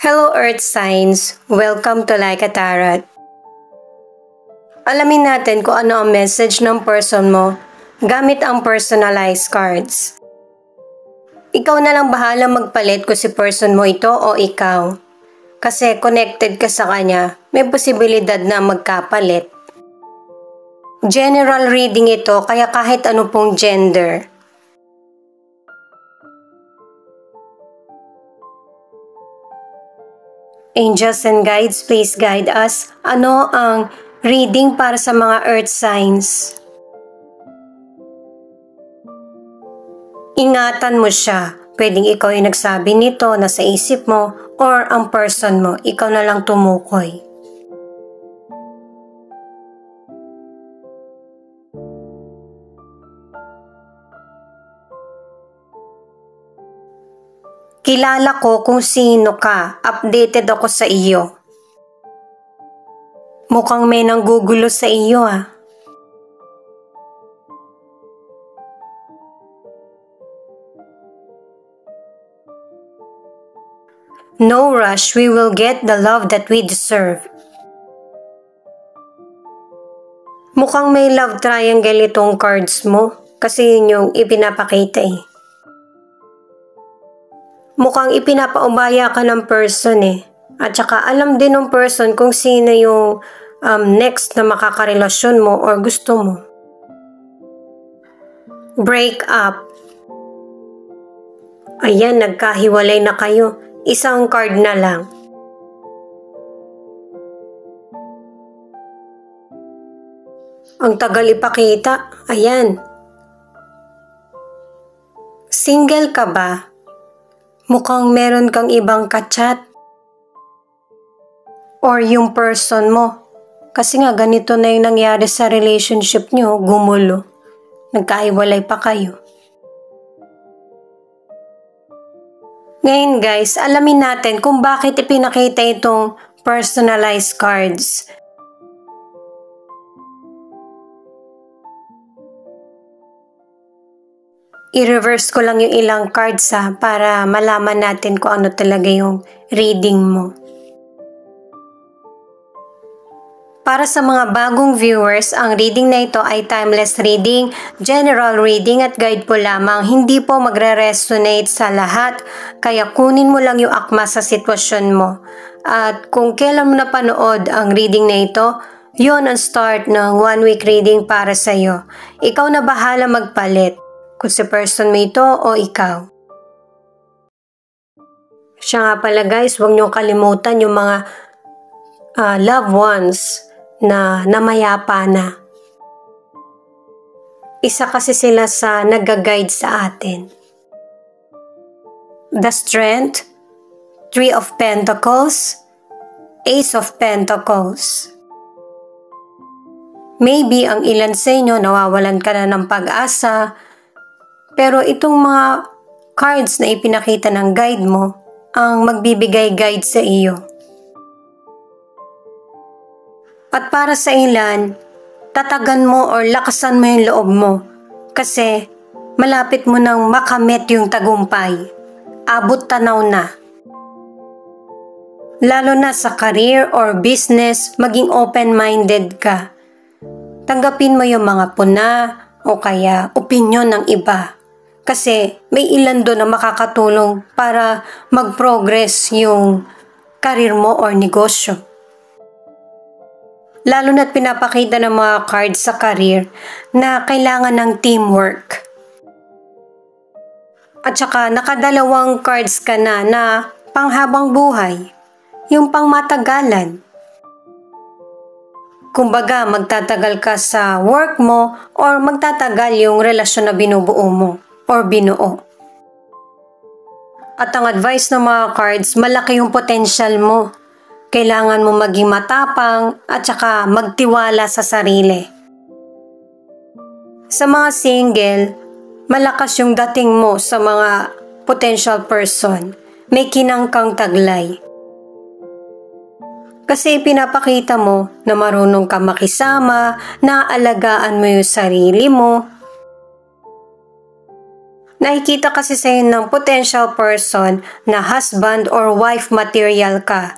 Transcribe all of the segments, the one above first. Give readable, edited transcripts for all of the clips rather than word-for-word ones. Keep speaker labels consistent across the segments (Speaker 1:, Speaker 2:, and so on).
Speaker 1: Hello Earth Signs! Welcome to Like a Tarot. Alamin natin kung ano ang message ng person mo gamit ang personalized cards. Ikaw na lang bahala magpalit kung si person mo ito o ikaw. Kasi connected ka sa kanya, may posibilidad na magkapalit. General reading ito kaya kahit ano pong gender. Angels and guides, please guide us. Ano ang reading para sa mga earth signs? Ingatan mo siya. Pwedeng ikaw yung nagsabi nito, nasa isip mo, or ang person mo, ikaw na lang tumukoy. Kilala ko kung sino ka. Updated ako sa iyo. Mukhang may nanggugulo sa iyo ah. No rush, we will get the love that we deserve. Mukhang may love triangle itong cards mo kasi yun yung ipinapakita eh. Mukhang ipinapaubaya ka ng person eh. At saka alam din ng person kung sino yung next na makakarelasyon mo or gusto mo. Break up. Ayan, nagkahiwalay na kayo. Isang card na lang. Ang tagal ipakita. Ayan. Single ka ba? Mukhang meron kang ibang kachat. Or yung person mo. Kasi nga ganito na yung nangyari sa relationship nyo, gumulo. Nagkahiwalay pa kayo. Ngayon guys, alamin natin kung bakit ipinakita itong personalized cards. I-reverse ko lang yung ilang cards para malaman natin kung ano talaga yung reading mo. Para sa mga bagong viewers, ang reading na ito ay timeless reading, general reading at guide po lamang. Hindi po magre-resonate sa lahat, kaya kunin mo lang yung akma sa sitwasyon mo. At kung kailan mo napanood ang reading na ito, yun ang start ng 1 week reading para sa iyo. Ikaw na bahala magpalit. Kung si person mo ito o ikaw. Siya nga pala guys, huwag niyo kalimutan yung mga loved ones na namayapa na. Isa kasi sila sa nag-guide sa atin. The Strength, 3 of Pentacles, Ace of Pentacles. Maybe ang ilan sa inyo nawawalan ka na ng pag-asa. Pero itong mga cards na ipinakita ng guide mo ang magbibigay guide sa iyo. At para sa ilan, tatagan mo or lakasan mo yung loob mo kasi malapit mo nang makamit yung tagumpay. Abot tanaw na. Lalo na sa career or business, maging open-minded ka. Tanggapin mo yung mga puna o kaya opinyon ng iba. Kasi may ilan doon na makakatulong para mag-progress yung karir mo or negosyo. Lalo na't pinapakita ng mga cards sa career na kailangan ng teamwork. At saka nakadalawang cards ka na panghabang buhay, yung pangmatagalan. Kumbaga magtatagal ka sa work mo or magtatagal yung relasyon na binubuo mo or binuo. At ang advice ng mga cards, malaki yung potential mo. Kailangan mo maging matapang at saka magtiwala sa sarili. Sa mga single, malakas yung dating mo sa mga potential person. May kinangkang taglay. Kasi pinapakita mo na marunong ka makisama, naaalagaan mo yung sarili mo. Nakikita kasi sa'yo ng potential person na husband or wife material ka.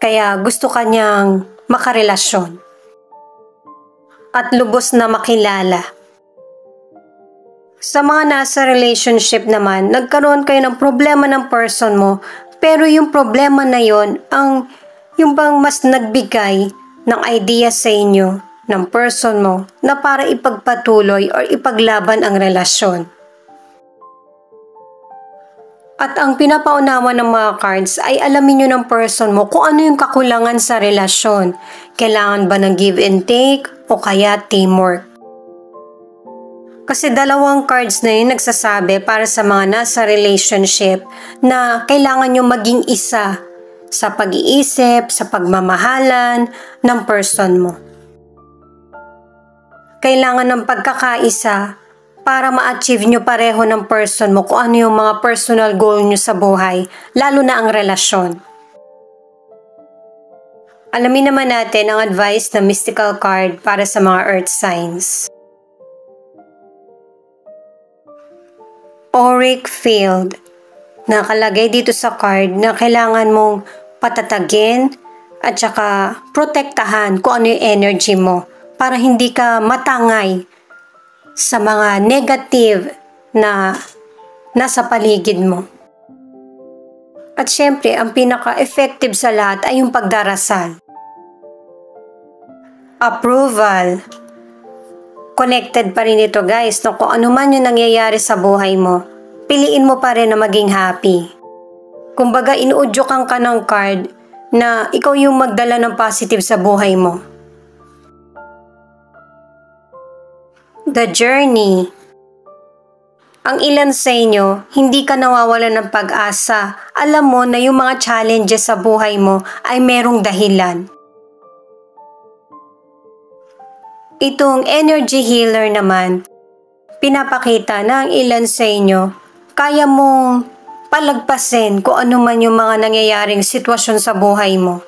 Speaker 1: Kaya gusto ka niyang makarelasyon at lubos na makilala. Sa mga nasa relationship naman, nagkaroon kayo ng problema ng person mo, pero yung problema na yon ang yung bang mas nagbigay ng idea sa inyo ng person mo na para ipagpatuloy or ipaglaban ang relasyon. At ang pinapaunawa ng mga cards ay alamin nyo ng person mo kung ano yung kakulangan sa relasyon. Kailangan ba ng give and take o kaya teamwork? Kasi dalawang cards na yun nagsasabi para sa mga nasa relationship na kailangan nyo maging isa sa pag-iisip, sa pagmamahalan ng person mo. Kailangan ng pagkakaisa para ma-achieve nyo pareho ng person mo kung ano yung mga personal goal nyo sa buhay, lalo na ang relasyon. Alamin naman natin ang advice ng mystical card para sa mga earth signs. Auric field. Nakalagay dito sa card na kailangan mong patatagin at saka protektahan kung ano yung energy mo para hindi ka matangay sa mga negative na nasa paligid mo. At syempre, ang pinaka-effective sa lahat ay yung pagdarasal. Approval. Connected pa rin ito guys, no? Kung ano man yung nangyayari sa buhay mo, piliin mo pa rin na maging happy. Kumbaga, inuudyukan ka ng card na ikaw yung magdala ng positive sa buhay mo. The journey. Ang ilan sa inyo, hindi ka nawawalan ng pag-asa. Alam mo na yung mga challenges sa buhay mo ay merong dahilan. Itong energy healer naman, pinapakita na ang ilan sa inyo, kaya mong palagpasin kung ano man yung mga nangyayaring sitwasyon sa buhay mo.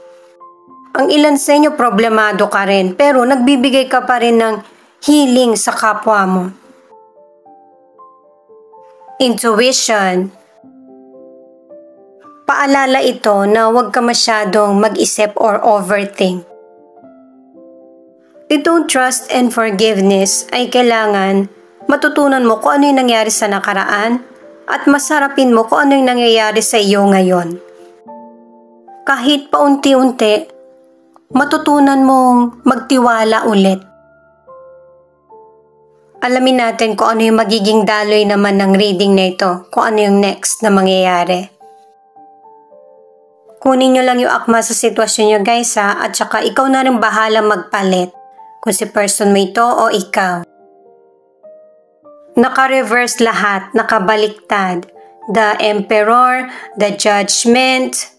Speaker 1: Ang ilan sa inyo problemado ka rin, pero nagbibigay ka pa rin ng healing sa kapwa mo. Intuition. Paalala ito na huwag ka masyadong mag-isip or overthink. Itong trust and forgiveness ay kailangan matutunan mo kung ano yung nangyari sa nakaraan at masarapin mo kung ano yung nangyayari sa iyo ngayon. Kahit paunti-unti, matutunan mong magtiwala ulit. Alamin natin kung ano yung magiging daloy naman ng reading na ito, kung ano yung next na mangyayari. Kunin nyo lang yung akma sa sitwasyon nyo guys ha, at saka ikaw na rin bahala magpalit. Kung si person mo ito o ikaw. Naka-reverse lahat, nakabaliktad. The Emperor, the Judgment,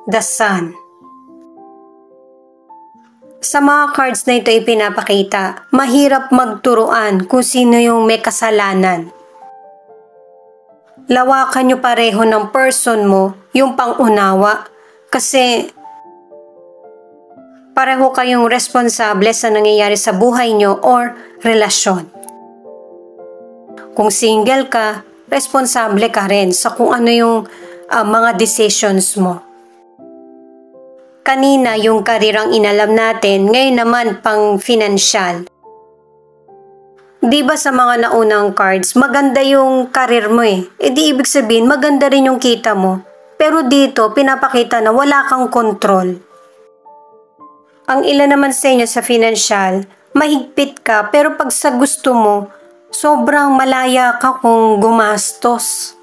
Speaker 1: the Sun. Sa mga cards na ito ipinapakita, mahirap magturuan kung sino yung may kasalanan. Lawakan nyo pareho ng person mo yung pangunawa kasi pareho kayong responsable sa nangyayari sa buhay nyo or relasyon. Kung single ka, responsable ka rin sa kung ano yung mga decisions mo. Kanina yung career ang inalam natin, ngayon naman pang financial. Di ba sa mga naunang cards, maganda yung career mo eh. E di ibig sabihin, maganda rin yung kita mo. Pero dito, pinapakita na wala kang control. Ang ilan naman sa inyo sa financial, mahigpit ka pero pag sa gusto mo, sobrang malaya ka kung gumastos.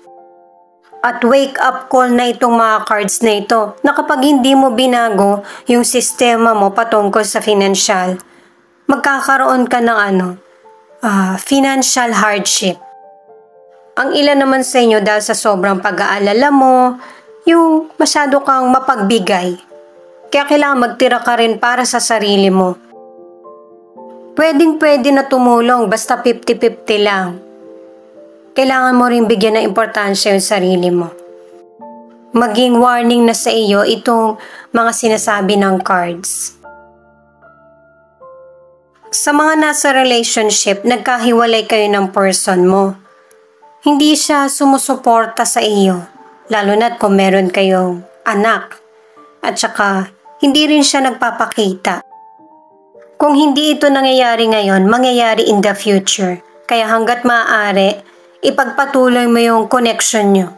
Speaker 1: At wake up call na itong mga cards na ito na kapag hindi mo binago yung sistema mo patungkol sa financial, magkakaroon ka ng financial hardship. Ang ilan naman sa inyo dahil sa sobrang pag-aalala mo, yung masyado kang mapagbigay. Kaya kailangan magtira ka rin para sa sarili mo. Pwedeng-pwede na tumulong basta 50-50 lang. Kailangan mo rin bigyan ng importansya yung sarili mo. Maging warning na sa iyo itong mga sinasabi ng cards. Sa mga nasa relationship, nagkahiwalay kayo ng person mo. Hindi siya sumusuporta sa iyo, lalo na't kung meron kayong anak. At saka, hindi rin siya nagpapakita. Kung hindi ito nangyayari ngayon, mangyayari in the future. Kaya hanggat maaari, ipagpatuloy mo yung connection nyo.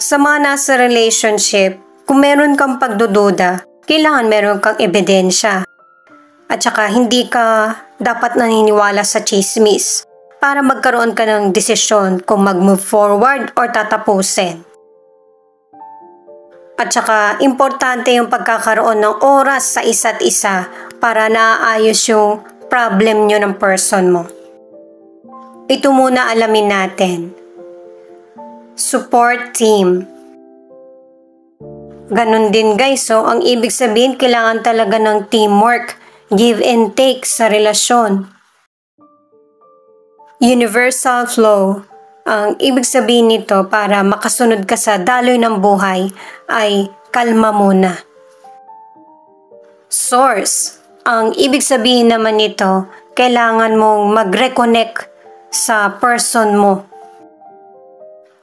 Speaker 1: Sa mga nasa relationship, kung meron kang pagdududa, kailangan meron kang ebidensya. At saka hindi ka dapat naniniwala sa chismis para magkaroon ka ng desisyon kung mag-move forward or tatapusin. At saka importante yung pagkakaroon ng oras sa isa't isa para naaayos yung problem nyo ng person mo. Ito muna alamin natin. Support team. Ganun din guys, so ang ibig sabihin kailangan talaga ng teamwork, give and take sa relasyon. Universal flow. Ang ibig sabihin nito para makasunod ka sa daloy ng buhay ay kalma muna. Source. Ang ibig sabihin naman nito, kailangan mong mag-reconnect sa person mo.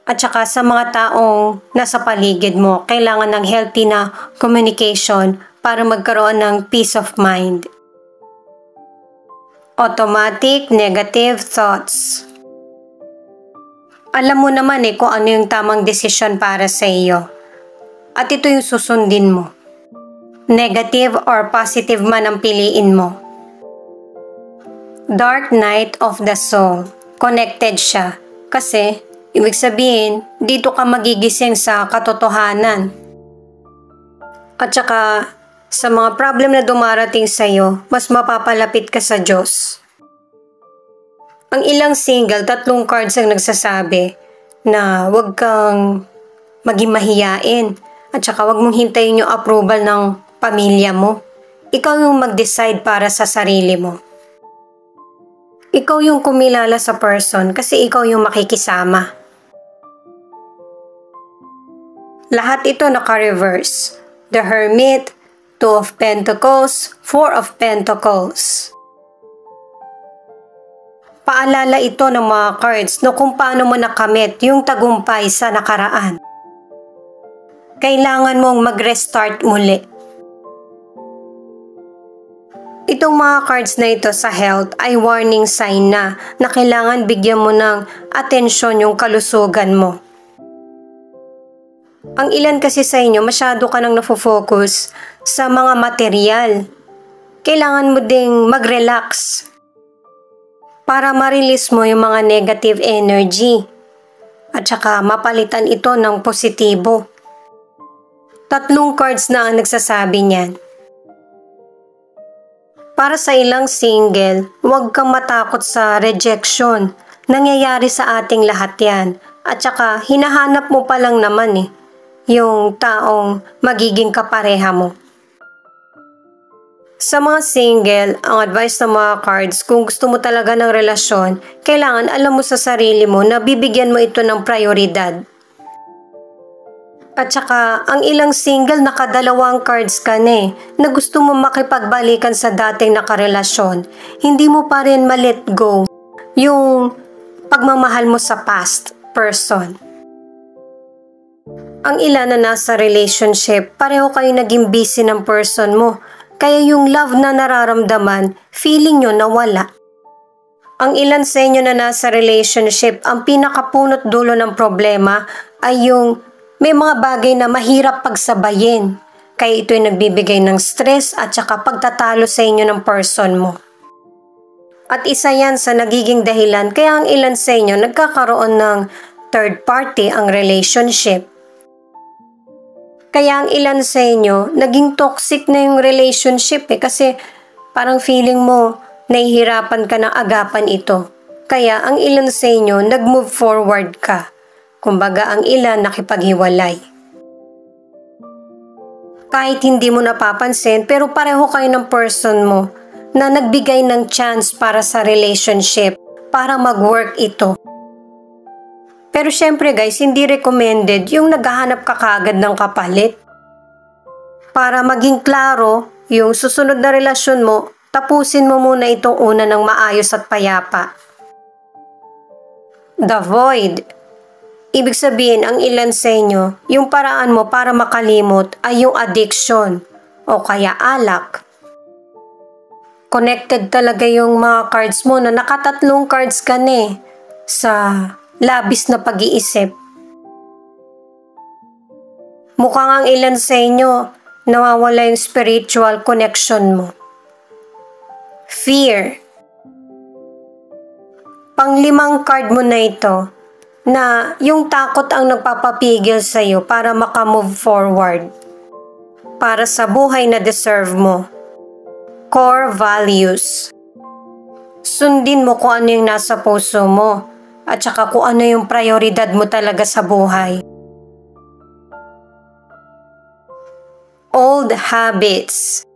Speaker 1: At saka sa mga taong nasa paligid mo, kailangan ng healthy na communication para magkaroon ng peace of mind. Automatic negative thoughts. Alam mo naman kung ano yung tamang desisyon para sa iyo. At ito yung susundin mo. Negative or positive man ang piliin mo. Dark night of the soul. Connected siya. Kasi, ibig sabihin, dito ka magigising sa katotohanan. At saka, sa mga problem na dumarating sa iyo, mas mapapalapit ka sa Diyos. Ang ilang single, 3 cards ang nagsasabi na huwag kang maging mahiyain at saka huwag mong hintayin yung approval ng pamilya mo. Ikaw yung mag-decide para sa sarili mo. Ikaw yung kumilala sa person kasi ikaw yung makikisama. Lahat ito naka-reverse. The Hermit, 2 of Pentacles, 4 of Pentacles. Paalala ito ng mga cards no kung paano mo nakamit yung tagumpay sa nakaraan. Kailangan mong mag-restart muli. Itong mga cards na ito sa health ay warning sign na kailangan bigyan mo ng atensyon yung kalusugan mo. Ang ilan kasi sa inyo masyado ka nang nafo-focus sa mga material. Kailangan mo ding mag-relax para ma-release mo yung mga negative energy at saka mapalitan ito ng positibo. 3 cards na ang nagsasabi niyan. Para sa ilang single, huwag kang matakot sa rejection. Nangyayari sa ating lahat yan. At saka hinahanap mo pa lang naman yung taong magiging kapareha mo. Sa mga single, ang advice ng mga cards, kung gusto mo talaga ng relasyon, kailangan alam mo sa sarili mo na bibigyan mo ito ng prioridad. At saka, ang ilang single nakadalawang cards ka na gusto mo makipagbalikan sa dating nakarelasyon, hindi mo pa rin ma-let go yung pagmamahal mo sa past person. Ang ilan na nasa relationship, pareho kayo naging busy ng person mo. Kaya yung love na nararamdaman, feeling nyo nawala. Ang ilan sa inyo na nasa relationship, ang pinakapunot dulo ng problema ay yung may mga bagay na mahirap pagsabayin. Kaya ito'y nagbibigay ng stress at saka pagtatalo sa inyo ng person mo. At isa yan sa nagiging dahilan kaya ang ilan sa inyo nagkakaroon ng third party ang relationship. Kaya ang ilan sa inyo, naging toxic na yung relationship kasi parang feeling mo, nahihirapan ka ng agapan ito. Kaya ang ilan sa inyo, nag-move forward ka. Kumbaga ang ilan nakipaghiwalay. Kahit hindi mo napapansin, pero pareho kayo ng person mo na nagbigay ng chance para sa relationship, para mag-work ito. Pero syempre guys, hindi recommended yung naghahanap ka kagad ng kapalit. Para maging klaro yung susunod na relasyon mo, tapusin mo muna itong una ng maayos at payapa. The void. Ibig sabihin, ang ilan sa inyo, yung paraan mo para makalimot ay yung addiction o kaya alak. Connected talaga yung mga cards mo na nakatatlong cards ka na sa labis na pag-iisip. Mukhang ang ilan sa inyo, nawawala yung spiritual connection mo. Fear. Panglimang card mo na ito, na yung takot ang nagpapapigil sa iyo para makamove forward. Para sa buhay na deserve mo. Core values. Sundin mo kung ano yung nasa puso mo at saka kung ano yung prioridad mo talaga sa buhay. Old habits.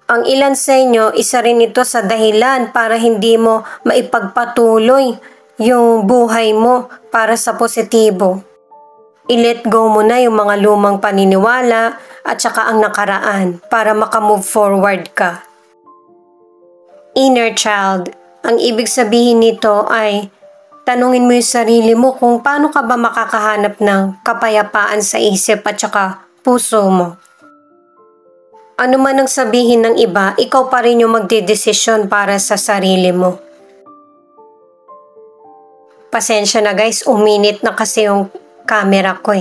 Speaker 1: Ang ilan sa inyo, isa rin ito sa dahilan para hindi mo maipagpatuloy yung buhay mo para sa positibo. I-let go mo na yung mga lumang paniniwala at saka ang nakaraan para makamove forward ka. Inner child. Ang ibig sabihin nito ay tanungin mo yung sarili mo kung paano ka ba makakahanap ng kapayapaan sa isip at saka puso mo. Ano man ang sabihin ng iba, ikaw pa rin yung magdedesisyon para sa sarili mo. Pasensya na guys, uminit na kasi yung camera ko .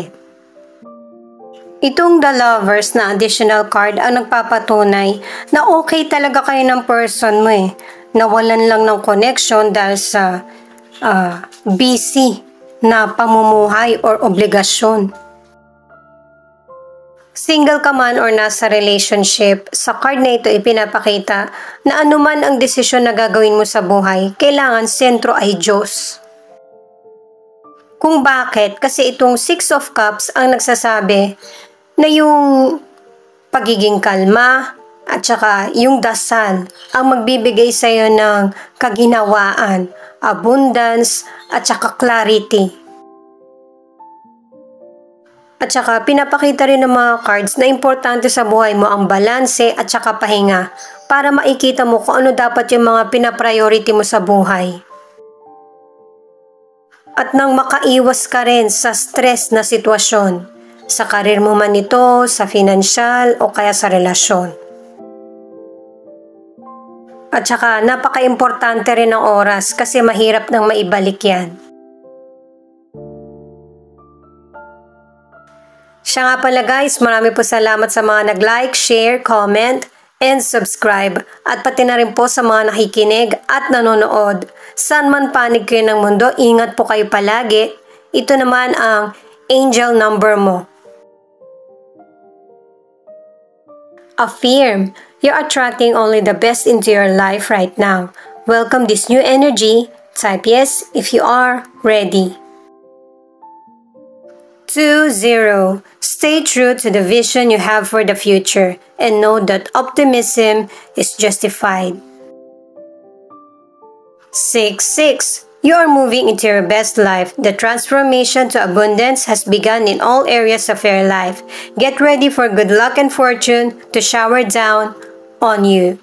Speaker 1: Itong The Lovers na additional card ang nagpapatunay na okay talaga kayo ng person mo . Nawalan lang ng connection dahil sa busy na pamumuhay or obligasyon. Single ka man or nasa relationship, sa card na ito ipinapakita na anuman ang desisyon na gagawin mo sa buhay, kailangan sentro ay Diyos. Kung bakit? Kasi itong Six of Cups ang nagsasabi na yung pagiging kalma at saka yung dasal ang magbibigay sa iyo ng kaginawaan, abundance at saka clarity. At saka pinapakita rin ng mga cards na importante sa buhay mo ang balanse at saka pahinga para makikita mo kung ano dapat yung mga pinapriority mo sa buhay. At nang makaiwas ka rin sa stress na sitwasyon, sa karir mo man ito, sa financial o kaya sa relasyon. At saka napaka-importante rin ng oras kasi mahirap nang maibalik yan. Siya nga pala guys, marami po salamat sa mga nag-like, share, comment, and subscribe. At pati na rin po sa mga nakikinig at nanonood. Saan man panig kayo ng mundo, ingat po kayo palagi. Ito naman ang angel number mo. Affirm, you're attracting only the best into your life right now. Welcome this new energy. Type yes if you are ready. 2-0. Stay true to the vision you have for the future and know that optimism is justified. 6-6. You are moving into your best life. The transformation to abundance has begun in all areas of your life. Get ready for good luck and fortune to shower down on you.